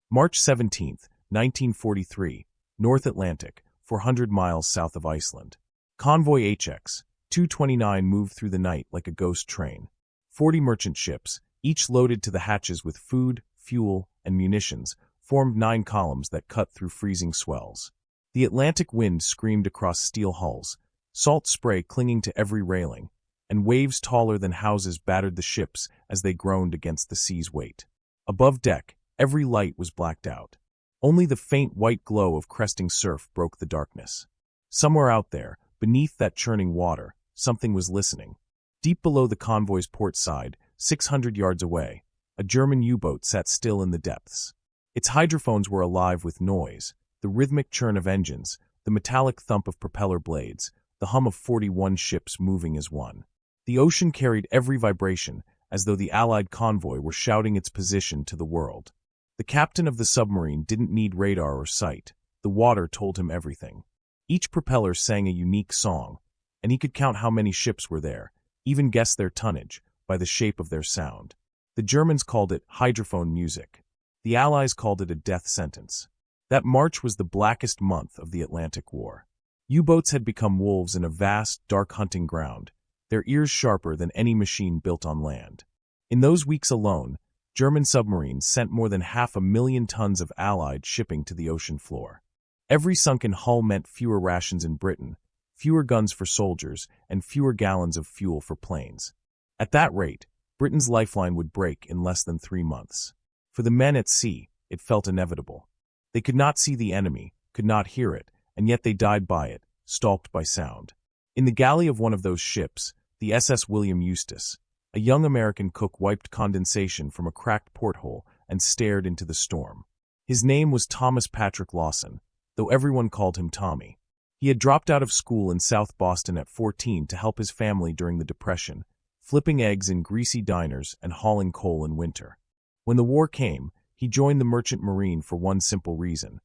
March 17, 1943, North Atlantic, 400 miles south of Iceland. Convoy HX 229 moved through the night like a ghost train. 40 merchant ships, each loaded to the hatches with food, fuel, and munitions, formed 9 columns that cut through freezing swells. The Atlantic wind screamed across steel hulls, salt spray clinging to every railing, and waves taller than houses battered the ships as they groaned against the sea's weight. Above deck, every light was blacked out. Only the faint white glow of cresting surf broke the darkness. Somewhere out there, beneath that churning water, something was listening. Deep below the convoy's port side, 600 yards away, a German U-boat sat still in the depths. Its hydrophones were alive with noise, the rhythmic churn of engines, the metallic thump of propeller blades, the hum of 41 ships moving as one. The ocean carried every vibration, as though the Allied convoy were shouting its position to the world. The captain of the submarine didn't need radar or sight. The water told him everything. Each propeller sang a unique song, and he could count how many ships were there, even guess their tonnage, by the shape of their sound. The Germans called it hydrophone music. The Allies called it a death sentence. That March was the blackest month of the Atlantic War. U-boats had become wolves in a vast, dark hunting ground, their ears sharper than any machine built on land. In those weeks alone, German submarines sent more than 500,000 tons of Allied shipping to the ocean floor. Every sunken hull meant fewer rations in Britain, fewer guns for soldiers, and fewer gallons of fuel for planes. At that rate, Britain's lifeline would break in less than 3 months. For the men at sea, it felt inevitable. They could not see the enemy, could not hear it, and yet they died by it, stalked by sound. In the galley of one of those ships, the SS William Eustis, a young American cook wiped condensation from a cracked porthole and stared into the storm. His name was Thomas Patrick Lawson, though everyone called him Tommy. He had dropped out of school in South Boston at 14 to help his family during the Depression, flipping eggs in greasy diners and hauling coal in winter. When the war came, he joined the Merchant Marine for one simple reason.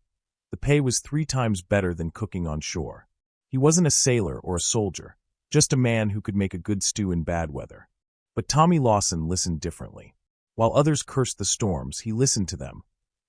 The pay was 3 times better than cooking on shore. He wasn't a sailor or a soldier, just a man who could make a good stew in bad weather. But Tommy Lawson listened differently. While others cursed the storms, he listened to them.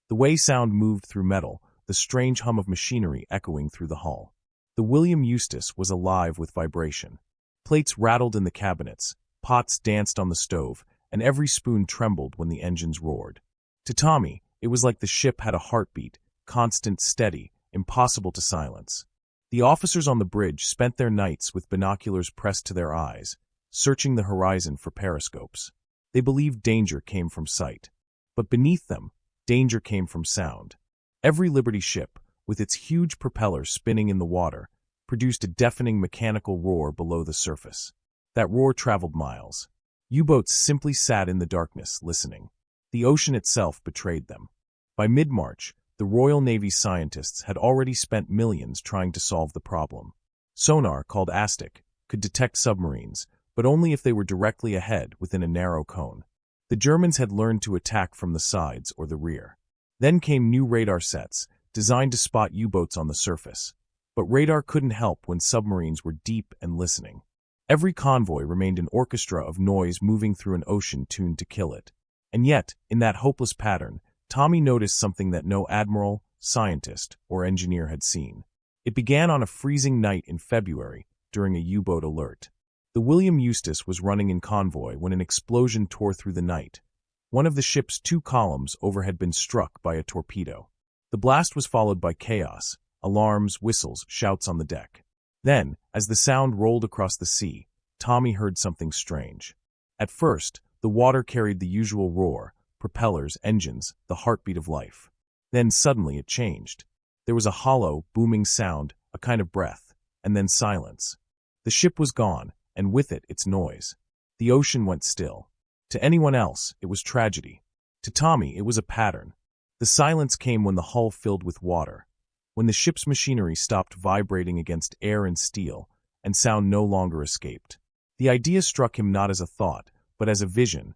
The way sound moved through metal, the strange hum of machinery echoing through the hull. The William Eustis was alive with vibration. Plates rattled in the cabinets, pots danced on the stove, and every spoon trembled when the engines roared. To Tommy, it was like the ship had a heartbeat, constant, steady, impossible to silence. The officers on the bridge spent their nights with binoculars pressed to their eyes, searching the horizon for periscopes. They believed danger came from sight. But beneath them, danger came from sound. Every Liberty ship, with its huge propeller spinning in the water, produced a deafening mechanical roar below the surface. That roar traveled miles. U-boats simply sat in the darkness, listening. The ocean itself betrayed them. By mid-March, the Royal Navy scientists had already spent millions trying to solve the problem. Sonar, called ASTIC, could detect submarines, but only if they were directly ahead within a narrow cone. The Germans had learned to attack from the sides or the rear. Then came new radar sets, designed to spot U-boats on the surface. But radar couldn't help when submarines were deep and listening. Every convoy remained an orchestra of noise moving through an ocean tuned to kill it. And yet, in that hopeless pattern, Tommy noticed something that no admiral, scientist, or engineer had seen. It began on a freezing night in February, during a U-boat alert. The William Eustis was running in convoy when an explosion tore through the night. One of the ship's 2 columns over had been struck by a torpedo. The blast was followed by chaos, alarms, whistles, shouts on the deck. Then, as the sound rolled across the sea, Tommy heard something strange. At first, the water carried the usual roar, propellers, engines, the heartbeat of life. Then suddenly it changed. There was a hollow, booming sound, a kind of breath, and then silence. The ship was gone, and with it its noise. The ocean went still. To anyone else, it was tragedy. To Tommy, it was a pattern. The silence came when the hull filled with water, when the ship's machinery stopped vibrating against air and steel, and sound no longer escaped. The idea struck him not as a thought, but as a vision.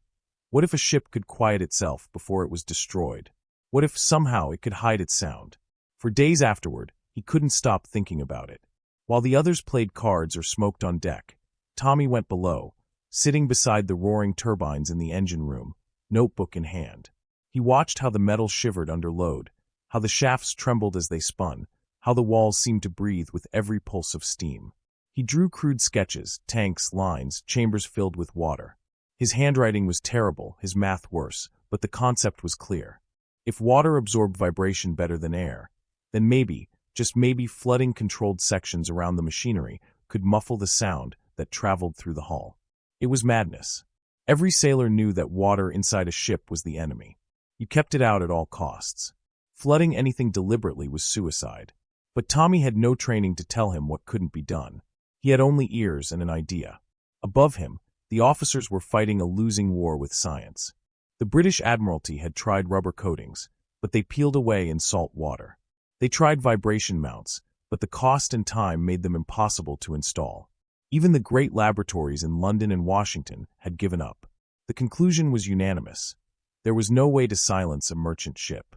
What if a ship could quiet itself before it was destroyed? What if somehow it could hide its sound? For days afterward, he couldn't stop thinking about it. While the others played cards or smoked on deck, Tommy went below, sitting beside the roaring turbines in the engine room, notebook in hand. He watched how the metal shivered under load, how the shafts trembled as they spun, how the walls seemed to breathe with every pulse of steam. He drew crude sketches, tanks, lines, chambers filled with water. His handwriting was terrible, his math worse, but the concept was clear. If water absorbed vibration better than air, then maybe, just maybe, flooding controlled sections around the machinery could muffle the sound that traveled through the hull. It was madness. Every sailor knew that water inside a ship was the enemy. You kept it out at all costs. Flooding anything deliberately was suicide. But Tommy had no training to tell him what couldn't be done. He had only ears and an idea. Above him, the officers were fighting a losing war with science. The British Admiralty had tried rubber coatings, but they peeled away in salt water. They tried vibration mounts, but the cost and time made them impossible to install. Even the great laboratories in London and Washington had given up. The conclusion was unanimous. There was no way to silence a merchant ship.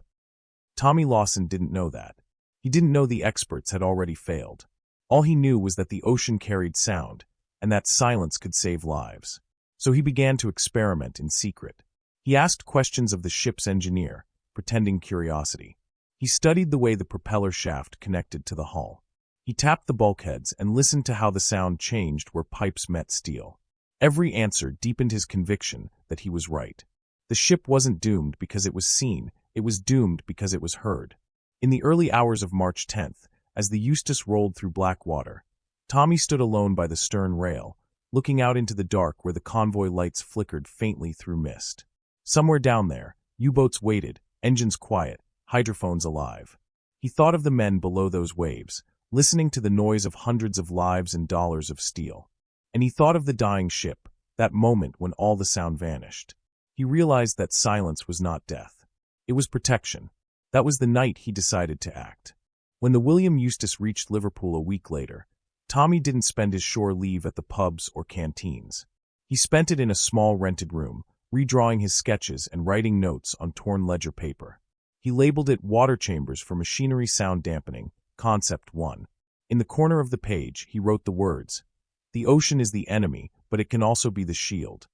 Tommy Lawson didn't know that. He didn't know the experts had already failed. All he knew was that the ocean carried sound, and that silence could save lives. So he began to experiment in secret. He asked questions of the ship's engineer, pretending curiosity. He studied the way the propeller shaft connected to the hull. He tapped the bulkheads and listened to how the sound changed where pipes met steel. Every answer deepened his conviction that he was right. The ship wasn't doomed because it was seen, it was doomed because it was heard. In the early hours of March 10th, as the Eustis rolled through black water, Tommy stood alone by the stern rail, looking out into the dark where the convoy lights flickered faintly through mist. Somewhere down there, U-boats waited, engines quiet, hydrophones alive. He thought of the men below those waves, listening to the noise of hundreds of lives and dollars of steel. And he thought of the dying ship, that moment when all the sound vanished. He realized that silence was not death. It was protection. That was the night he decided to act. When the William Eustis reached Liverpool a week later, Tommy didn't spend his shore leave at the pubs or canteens. He spent it in a small rented room, redrawing his sketches and writing notes on torn ledger paper. He labeled it Water Chambers for Machinery Sound Dampening, Concept 1. In the corner of the page, he wrote the words, "The ocean is the enemy, but it can also be the shield."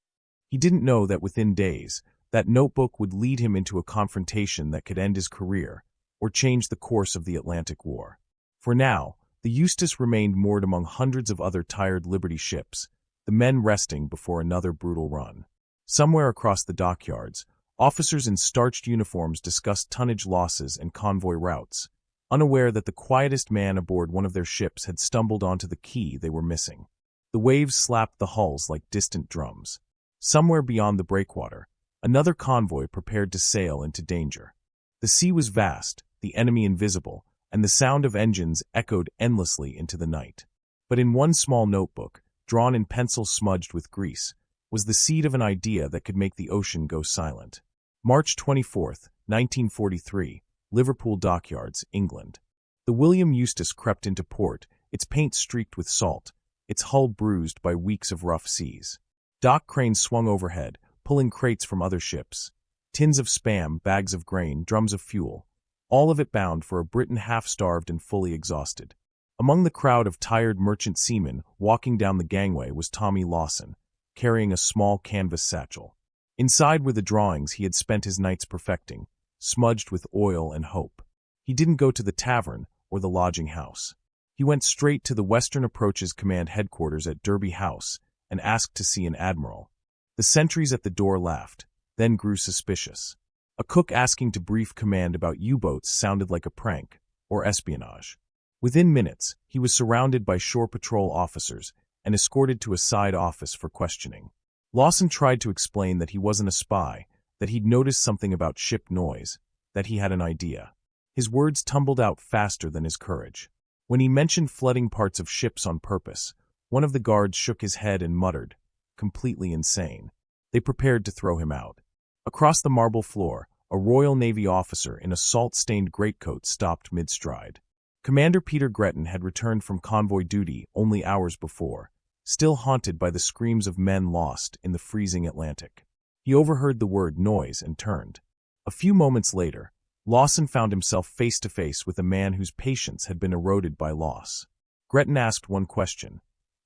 He didn't know that within days, that notebook would lead him into a confrontation that could end his career or change the course of the Atlantic War. For now, the Eustis remained moored among hundreds of other tired Liberty ships, the men resting before another brutal run. Somewhere across the dockyards, officers in starched uniforms discussed tonnage losses and convoy routes, unaware that the quietest man aboard one of their ships had stumbled onto the key they were missing. The waves slapped the hulls like distant drums. Somewhere beyond the breakwater, another convoy prepared to sail into danger. The sea was vast, the enemy invisible, and the sound of engines echoed endlessly into the night. But in one small notebook, drawn in pencil smudged with grease, was the seed of an idea that could make the ocean go silent. March 24, 1943, Liverpool Dockyards, England. The William Eustis crept into port, its paint streaked with salt, its hull bruised by weeks of rough seas. Dock cranes swung overhead, pulling crates from other ships. Tins of Spam, bags of grain, drums of fuel, all of it bound for a Britain half-starved and fully exhausted. Among the crowd of tired merchant seamen walking down the gangway was Tommy Lawson, carrying a small canvas satchel. Inside were the drawings he had spent his nights perfecting, smudged with oil and hope. He didn't go to the tavern or the lodging house. He went straight to the Western Approaches Command headquarters at Derby House and asked to see an admiral. The sentries at the door laughed, then grew suspicious. A cook asking to brief command about U-boats sounded like a prank, or espionage. Within minutes, he was surrounded by shore patrol officers and escorted to a side office for questioning. Lawson tried to explain that he wasn't a spy, that he'd noticed something about ship noise, that he had an idea. His words tumbled out faster than his courage. When he mentioned flooding parts of ships on purpose, one of the guards shook his head and muttered, "Completely insane." They prepared to throw him out. Across the marble floor, a Royal Navy officer in a salt-stained greatcoat stopped mid-stride. Commander Peter Gretton had returned from convoy duty only hours before, still haunted by the screams of men lost in the freezing Atlantic. He overheard the word noise and turned. A few moments later, Lawson found himself face-to-face with a man whose patience had been eroded by loss. Gretton asked one question.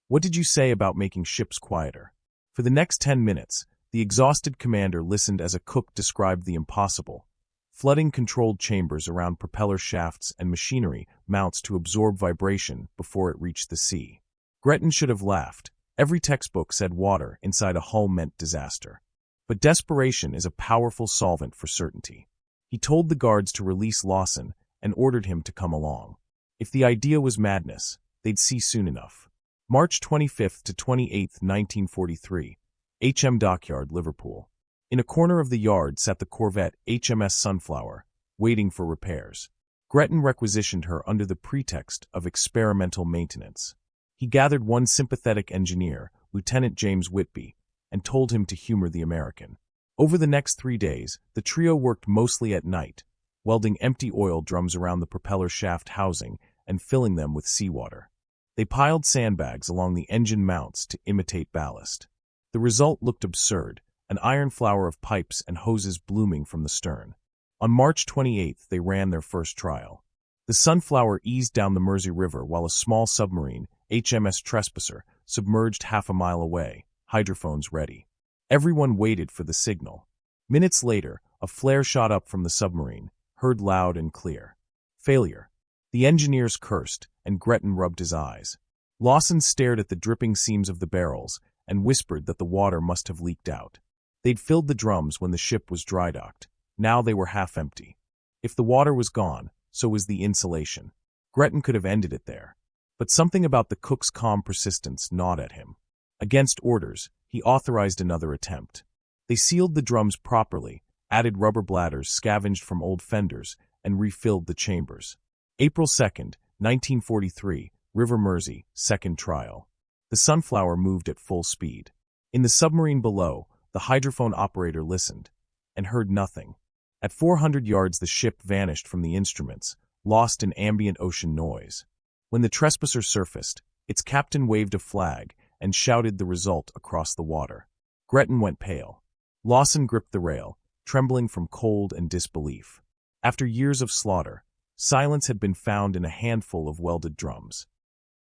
"What did you say about making ships quieter?" For the next 10 minutes, The exhausted commander listened as a cook described the impossible, flooding controlled chambers around propeller shafts and machinery mounts to absorb vibration before it reached the sea. Gretton should have laughed. Every textbook said water inside a hull meant disaster. But desperation is a powerful solvent for certainty. He told the guards to release Lawson and ordered him to come along. If the idea was madness, they'd see soon enough. March 25 to 28, 1943, HM Dockyard, Liverpool. In a corner of the yard sat the corvette HMS Sunflower, waiting for repairs. Gretton requisitioned her under the pretext of experimental maintenance. He gathered one sympathetic engineer, Lieutenant James Whitby, and told him to humor the American. Over the next 3 days, the trio worked mostly at night, welding empty oil drums around the propeller shaft housing and filling them with seawater. They piled sandbags along the engine mounts to imitate ballast. The result looked absurd, an iron flower of pipes and hoses blooming from the stern. On March 28, they ran their first trial. The Sunflower eased down the Mersey River while a small submarine, HMS Trespasser, submerged half a mile away, hydrophones ready. Everyone waited for the signal. Minutes later, a flare shot up from the submarine, heard loud and clear. Failure. The engineers cursed, and Gretton rubbed his eyes. Lawson stared at the dripping seams of the barrels and whispered that the water must have leaked out. They'd filled the drums when the ship was dry-docked. Now they were half empty. If the water was gone, so was the insulation. Gretton could have ended it there. But something about the cook's calm persistence gnawed at him. Against orders, he authorized another attempt. They sealed the drums properly, added rubber bladders scavenged from old fenders, and refilled the chambers. April 2, 1943, River Mersey, second trial. The Sunflower moved at full speed. In the submarine below, the hydrophone operator listened, and heard nothing. At 400 yards the ship vanished from the instruments, lost in ambient ocean noise. When the Trespasser surfaced, its captain waved a flag and shouted the result across the water. Gretton went pale. Lawson gripped the rail, trembling from cold and disbelief. After years of slaughter, silence had been found in a handful of welded drums.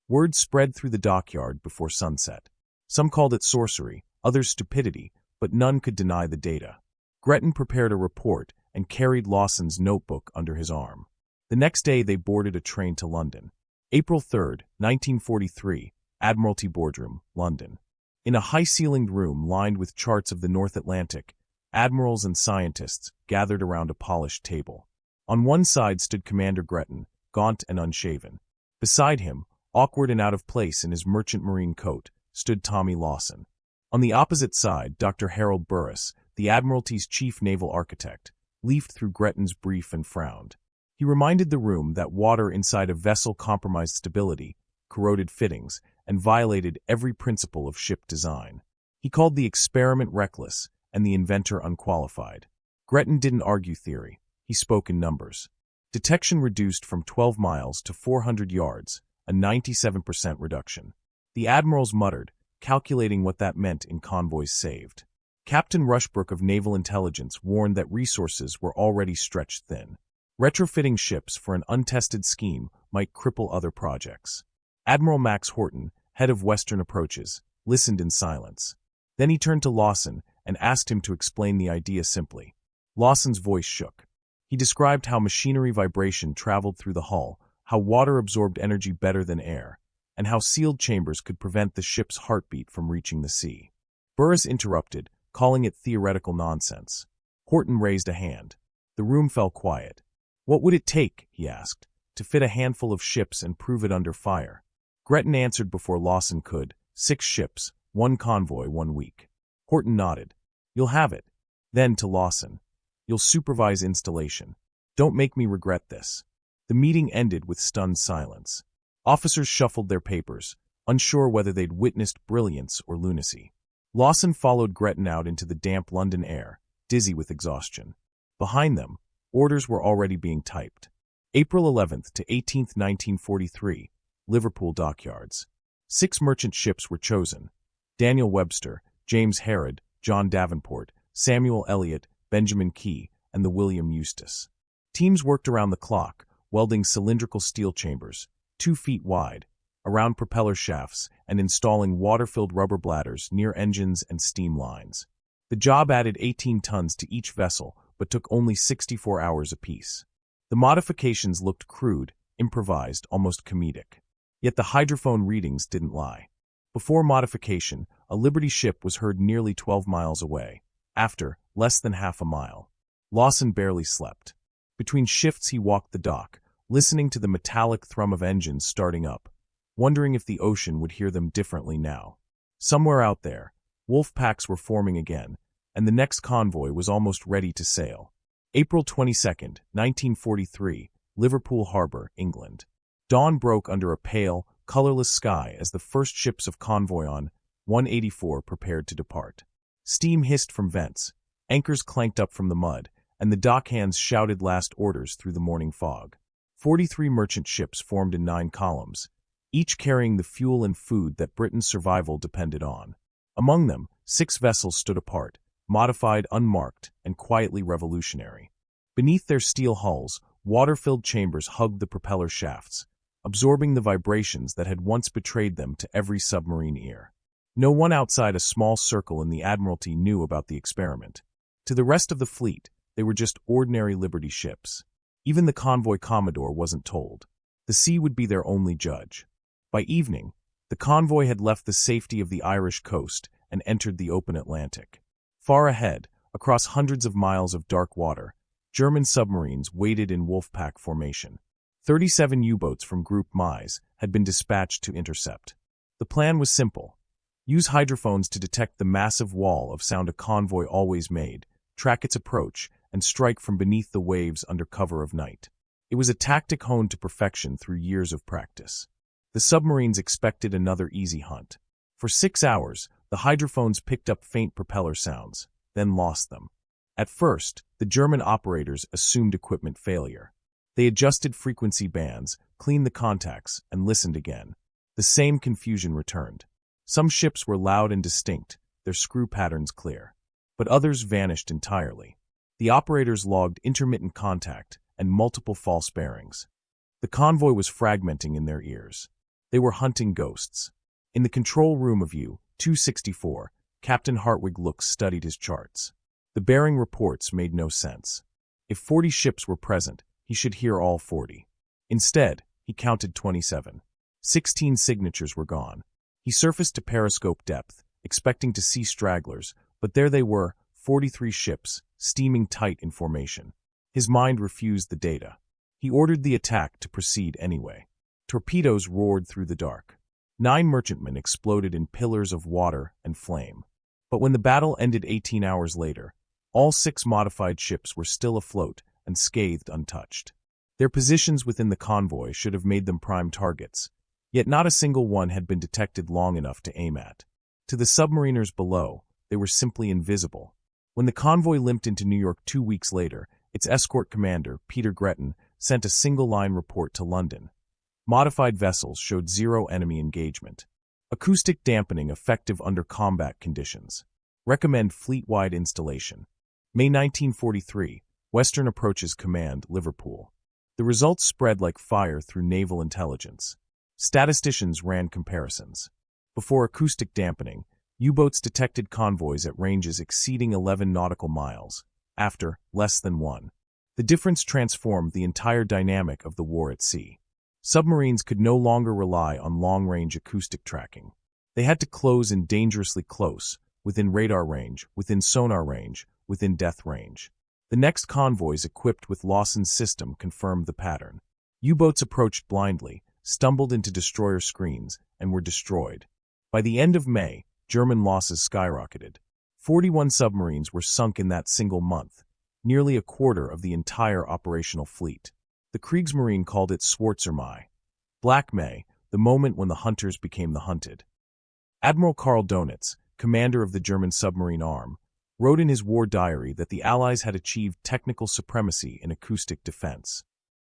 Word spread through the dockyard before sunset. Some called it sorcery, others stupidity, but none could deny the data. Gretton prepared a report and carried Lawson's notebook under his arm. The next day they boarded a train to London. April 3, 1943, Admiralty Boardroom, London. In a high-ceilinged room lined with charts of the North Atlantic, admirals and scientists gathered around a polished table. On one side stood Commander Gretton, gaunt and unshaven. Beside him, awkward and out of place in his merchant marine coat, stood Tommy Lawson. On the opposite side, Dr. Harold Burris, the Admiralty's chief naval architect, leafed through Gretton's brief and frowned. He reminded the room that water inside a vessel compromised stability, corroded fittings, and violated every principle of ship design. He called the experiment reckless and the inventor unqualified. Gretton didn't argue theory. He spoke in numbers. Detection reduced from 12 miles to 400 yards, a 97% reduction. The admirals muttered, calculating what that meant in convoys saved. Captain Rushbrook of Naval Intelligence warned that resources were already stretched thin. Retrofitting ships for an untested scheme might cripple other projects. Admiral Max Horton, head of Western Approaches, listened in silence. Then he turned to Lawson and asked him to explain the idea simply. Lawson's voice shook. He described how machinery vibration traveled through the hull, how water absorbed energy better than air, and how sealed chambers could prevent the ship's heartbeat from reaching the sea. Burris interrupted, calling it theoretical nonsense. Horton raised a hand. The room fell quiet. What would it take, he asked, to fit a handful of ships and prove it under fire? Gretton answered before Lawson could, 6 ships, 1 convoy, 1 week. Horton nodded. You'll have it. Then to Lawson. You'll supervise installation. Don't make me regret this. The meeting ended with stunned silence. Officers shuffled their papers, unsure whether they'd witnessed brilliance or lunacy. Lawson followed Gretton out into the damp London air, dizzy with exhaustion. Behind them, orders were already being typed. April 11th to 18th, 1943, Liverpool dockyards. 6 merchant ships were chosen. Daniel Webster, James Harrod, John Davenport, Samuel Eliot, Benjamin Key, and the William Eustace. Teams worked around the clock, welding cylindrical steel chambers, 2 feet wide, around propeller shafts and installing water-filled rubber bladders near engines and steam lines. The job added 18 tons to each vessel, but took only 64 hours apiece. The modifications looked crude, improvised, almost comedic. Yet the hydrophone readings didn't lie. Before modification, a Liberty ship was heard nearly 12 miles away. After, less than half a mile. Lawson barely slept. Between shifts he walked the dock, listening to the metallic thrum of engines starting up, wondering if the ocean would hear them differently now. Somewhere out there, wolf packs were forming again, and the next convoy was almost ready to sail. April 22, 1943, Liverpool Harbour, England. Dawn broke under a pale, colorless sky as the first ships of Convoy on 184 prepared to depart. Steam hissed from vents, anchors clanked up from the mud, and the dockhands shouted last orders through the morning fog. 43 merchant ships formed in 9 columns, each carrying the fuel and food that Britain's survival depended on. Among them, 6 vessels stood apart, modified, unmarked, and quietly revolutionary. Beneath their steel hulls, water-filled chambers hugged the propeller shafts, absorbing the vibrations that had once betrayed them to every submarine ear. No one outside a small circle in the Admiralty knew about the experiment. To the rest of the fleet, they were just ordinary Liberty ships. Even the convoy commodore wasn't told. The sea would be their only judge. By evening, the convoy had left the safety of the Irish coast and entered the open Atlantic. Far ahead, across hundreds of miles of dark water, German submarines waited in wolf-pack formation. 37 U-boats from Group Mise had been dispatched to intercept. The plan was simple. Use hydrophones to detect the massive wall of sound a convoy always made, track its approach, and strike from beneath the waves under cover of night. It was a tactic honed to perfection through years of practice. The submarines expected another easy hunt. For 6 hours, the hydrophones picked up faint propeller sounds, then lost them. At first, the German operators assumed equipment failure. They adjusted frequency bands, cleaned the contacts, and listened again. The same confusion returned. Some ships were loud and distinct, their screw patterns clear. But others vanished entirely. The operators logged intermittent contact and multiple false bearings. The convoy was fragmenting in their ears. They were hunting ghosts. In the control room of U-264, Captain Hartwig studied his charts. The bearing reports made no sense. If 40 ships were present, he should hear all 40. Instead, he counted 27. 16 signatures were gone. He surfaced to periscope depth, expecting to see stragglers, but there they were, 43 ships, steaming tight in formation. His mind refused the data. He ordered the attack to proceed anyway. Torpedoes roared through the dark. 9 merchantmen exploded in pillars of water and flame. But when the battle ended 18 hours later, all 6 modified ships were still afloat and scathed untouched. Their positions within the convoy should have made them prime targets, yet not a single one had been detected long enough to aim at. To the submariners below, they were simply invisible. When the convoy limped into New York 2 weeks later, its escort commander, Peter Gretton, sent a single-line report to London. Modified vessels showed 0 enemy engagement. Acoustic dampening effective under combat conditions. Recommend fleet-wide installation. May 1943, Western Approaches Command, Liverpool. The results spread like fire through naval intelligence. Statisticians ran comparisons. Before acoustic dampening, U-boats detected convoys at ranges exceeding 11 nautical miles. After, less than 1. The difference transformed the entire dynamic of the war at sea. Submarines could no longer rely on long-range acoustic tracking. They had to close in dangerously close, within radar range, within sonar range, within death range. The next convoys equipped with Lawson's system confirmed the pattern. U-boats approached blindly, stumbled into destroyer screens, and were destroyed. By the end of May, German losses skyrocketed. 41 submarines were sunk in that single month, nearly a quarter of the entire operational fleet. The Kriegsmarine called it Schwarzer Mai, Black May, the moment when the hunters became the hunted. Admiral Karl Donitz, commander of the German submarine arm, wrote in his war diary that the Allies had achieved technical supremacy in acoustic defense.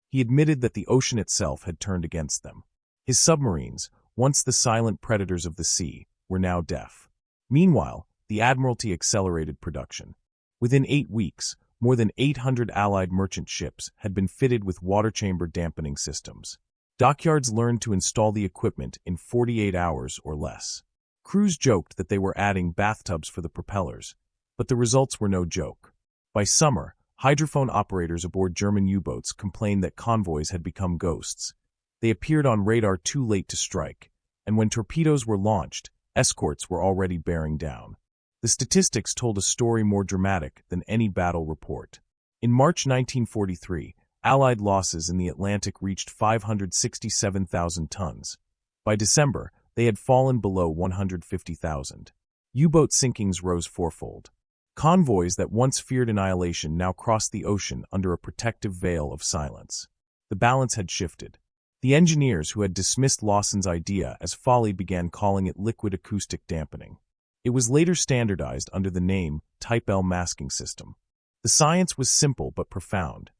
He admitted that the ocean itself had turned against them. His submarines, once the silent predators of the sea, were now deaf. Meanwhile, the Admiralty accelerated production. Within 8 weeks, more than 800 Allied merchant ships had been fitted with water chamber dampening systems. Dockyards learned to install the equipment in 48 hours or less. Crews joked that they were adding bathtubs for the propellers, But the results were no joke. By summer, hydrophone operators aboard German U-boats complained that convoys had become ghosts. They appeared on radar too late to strike, and when torpedoes were launched, escorts were already bearing down. The statistics told a story more dramatic than any battle report. In March 1943, Allied losses in the Atlantic reached 567,000 tons. By December, they had fallen below 150,000. U-boat sinkings rose fourfold. Convoys that once feared annihilation now crossed the ocean under a protective veil of silence. The balance had shifted. The engineers who had dismissed Lawson's idea as folly began calling it liquid acoustic dampening. It was later standardized under the name Type L masking system. The science was simple but profound.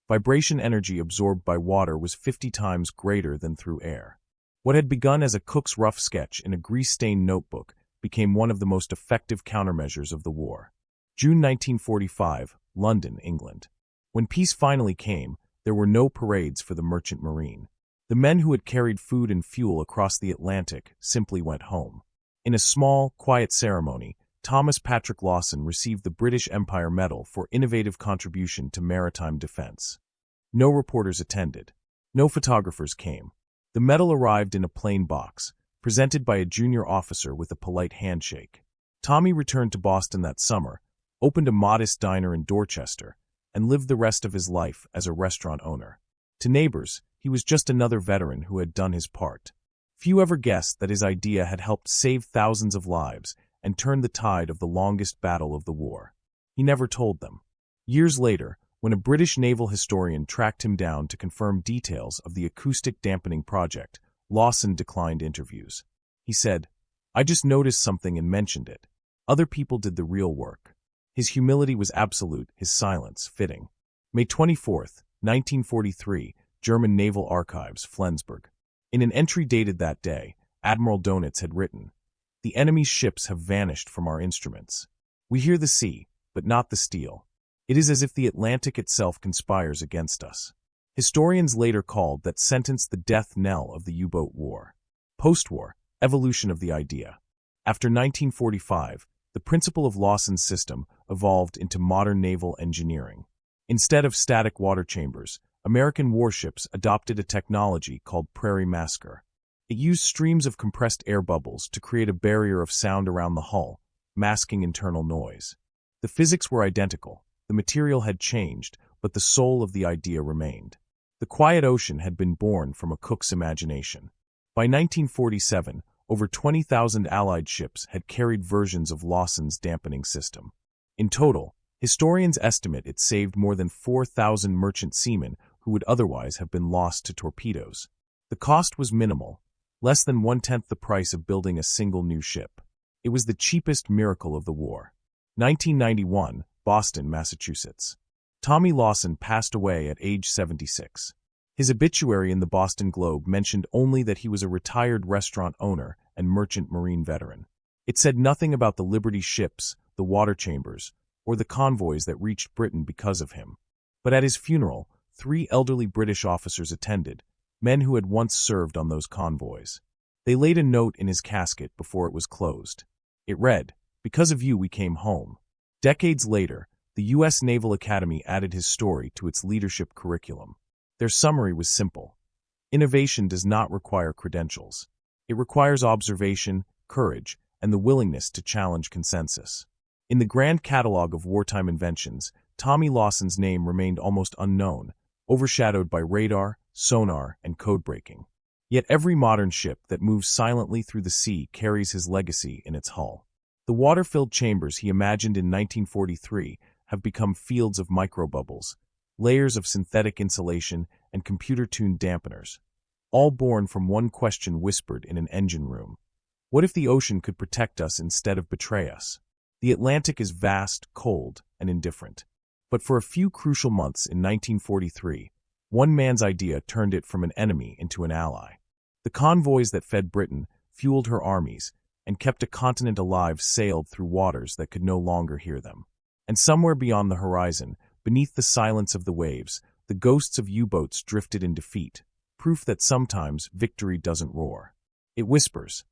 Vibration energy absorbed by water was 50 times greater than through air. What had begun as a cook's rough sketch in a grease-stained notebook became one of the most effective countermeasures of the war. June 1945, London, England. When peace finally came, there were no parades for the merchant marine. The men who had carried food and fuel across the Atlantic simply went home. In a small, quiet ceremony, Thomas Patrick Lawson received the British Empire Medal for innovative contribution to maritime defense. No reporters attended. No photographers came. The medal arrived in a plain box, presented by a junior officer with a polite handshake. Tommy returned to Boston that summer, opened a modest diner in Dorchester, and lived the rest of his life as a restaurant owner. To neighbors, he was just another veteran who had done his part. Few ever guessed that his idea had helped save thousands of lives and turn the tide of the longest battle of the war. He never told them. Years later, when a British naval historian tracked him down to confirm details of the acoustic dampening project, Lawson declined interviews. He said, "I just noticed something and mentioned it. Other people did the real work." His humility was absolute, his silence fitting. May 24, 1943, German Naval Archives, Flensburg. In an entry dated that day, Admiral Donitz had written, "The enemy's ships have vanished from our instruments. We hear the sea, but not the steel. It is as if the Atlantic itself conspires against us." Historians later called that sentence the death knell of the U-boat war. Post-war, evolution of the idea. After 1945, the principle of Lawson's system evolved into modern naval engineering. Instead of static water chambers, American warships adopted a technology called prairie masker. It used streams of compressed air bubbles to create a barrier of sound around the hull, masking internal noise. The physics were identical, the material had changed, but the soul of the idea remained. The quiet ocean had been born from a cook's imagination. By 1947, over 20,000 Allied ships had carried versions of Lawson's dampening system. In total, historians estimate it saved more than 4,000 merchant seamen who would otherwise have been lost to torpedoes. The cost was minimal, less than 1/10 the price of building a single new ship. It was the cheapest miracle of the war. 1991, Boston, Massachusetts. Tommy Lawson passed away at age 76. His obituary in the Boston Globe mentioned only that he was a retired restaurant owner and merchant marine veteran. It said nothing about the Liberty ships, the water chambers, or the convoys that reached Britain because of him. But at his funeral, 3 elderly British officers attended, men who had once served on those convoys. They laid a note in his casket before it was closed. It read, "Because of you we came home." Decades later, the U.S. Naval Academy added his story to its leadership curriculum. Their summary was simple. Innovation does not require credentials. It requires observation, courage, and the willingness to challenge consensus. In the grand catalog of wartime inventions, Tommy Lawson's name remained almost unknown, overshadowed by radar, sonar, and code-breaking. Yet every modern ship that moves silently through the sea carries his legacy in its hull. The water-filled chambers he imagined in 1943 have become fields of microbubbles, layers of synthetic insulation, and computer-tuned dampeners, all born from one question whispered in an engine room. What if the ocean could protect us instead of betray us? The Atlantic is vast, cold, and indifferent. But for a few crucial months in 1943, one man's idea turned it from an enemy into an ally. The convoys that fed Britain, fueled her armies, and kept a continent alive sailed through waters that could no longer hear them. And somewhere beyond the horizon, beneath the silence of the waves, the ghosts of U-boats drifted in defeat, proof that sometimes victory doesn't roar. It whispers,